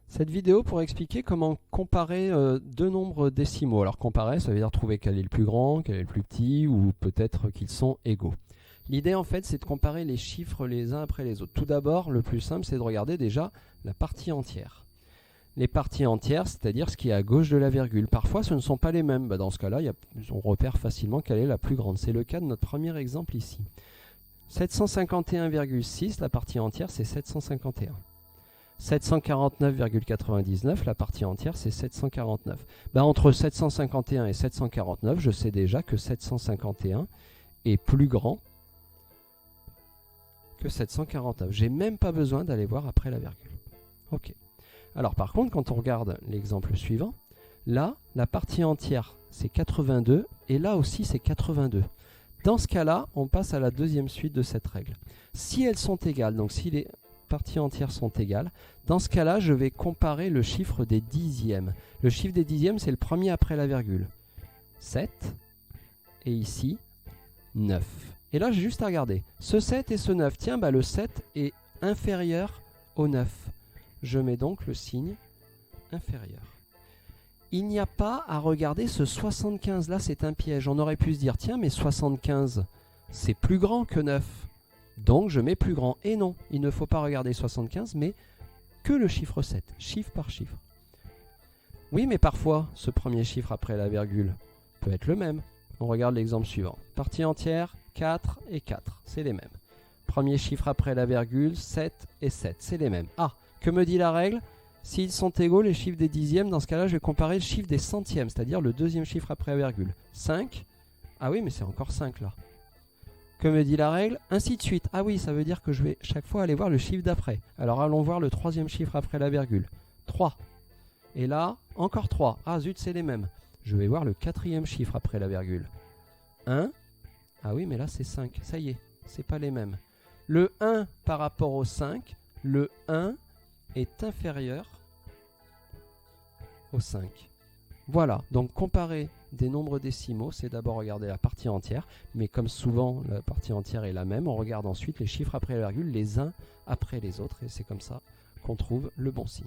Cette vidéo pour expliquer comment comparer deux nombres décimaux. Alors comparer, ça veut dire trouver quel est le plus grand, quel est le plus petit, ou peut-être qu'ils sont égaux. L'idée en fait c'est de comparer les chiffres les uns après les autres. Tout d'abord, le plus simple c'est de regarder déjà la partie entière. Les parties entières, c'est-à-dire ce qui est à gauche de la virgule. Parfois ce ne sont pas les mêmes. Dans ce cas-là, on repère facilement quelle est la plus grande. C'est le cas de notre premier exemple ici. 751,6, la partie entière c'est 751. 749,99, la partie entière c'est 749. Entre 751 et 749, je sais déjà que 751 est plus grand que 749. J'ai même pas besoin d'aller voir après la virgule. Ok. Alors par contre, quand on regarde l'exemple suivant, là, la partie entière c'est 82 et là aussi c'est 82. Dans ce cas-là, on passe à la deuxième suite de cette règle. Si elles sont égales, donc si les parties entières sont égales, dans ce cas-là, je vais comparer le chiffre des dixièmes. Le chiffre des dixièmes, c'est le premier après la virgule. 7 et ici 9. Et là, j'ai juste à regarder. Ce 7 et ce 9, tiens, le 7 est inférieur au 9. Je mets donc le signe inférieur. Il n'y a pas à regarder ce 75 là, c'est un piège. On aurait pu se dire, tiens, mais 75, c'est plus grand que 9. Donc je mets plus grand. Et non, il ne faut pas regarder 75, mais que le chiffre 7, chiffre par chiffre. Oui, mais parfois, ce premier chiffre après la virgule peut être le même. On regarde l'exemple suivant. Partie entière, 4 et 4, c'est les mêmes. Premier chiffre après la virgule, 7 et 7, c'est les mêmes. Ah, que me dit la règle? S'ils sont égaux, les chiffres des dixièmes, dans ce cas-là, je vais comparer le chiffre des centièmes, c'est-à-dire le deuxième chiffre après la virgule. 5, ah oui, mais c'est encore 5 là. Que me dit la règle? Ainsi de suite. Ah oui, ça veut dire que je vais chaque fois aller voir le chiffre d'après. Alors allons voir le troisième chiffre après la virgule. 3. Et là, encore 3. Ah zut, c'est les mêmes. Je vais voir le quatrième chiffre après la virgule. 1. Ah oui, mais là c'est 5. Ça y est, c'est pas les mêmes. Le 1 par rapport au 5, le 1 est inférieur au 5. Voilà, donc comparer des nombres décimaux, c'est d'abord regarder la partie entière, mais comme souvent la partie entière est la même, on regarde ensuite les chiffres après la virgule, les uns après les autres, et c'est comme ça qu'on trouve le bon signe.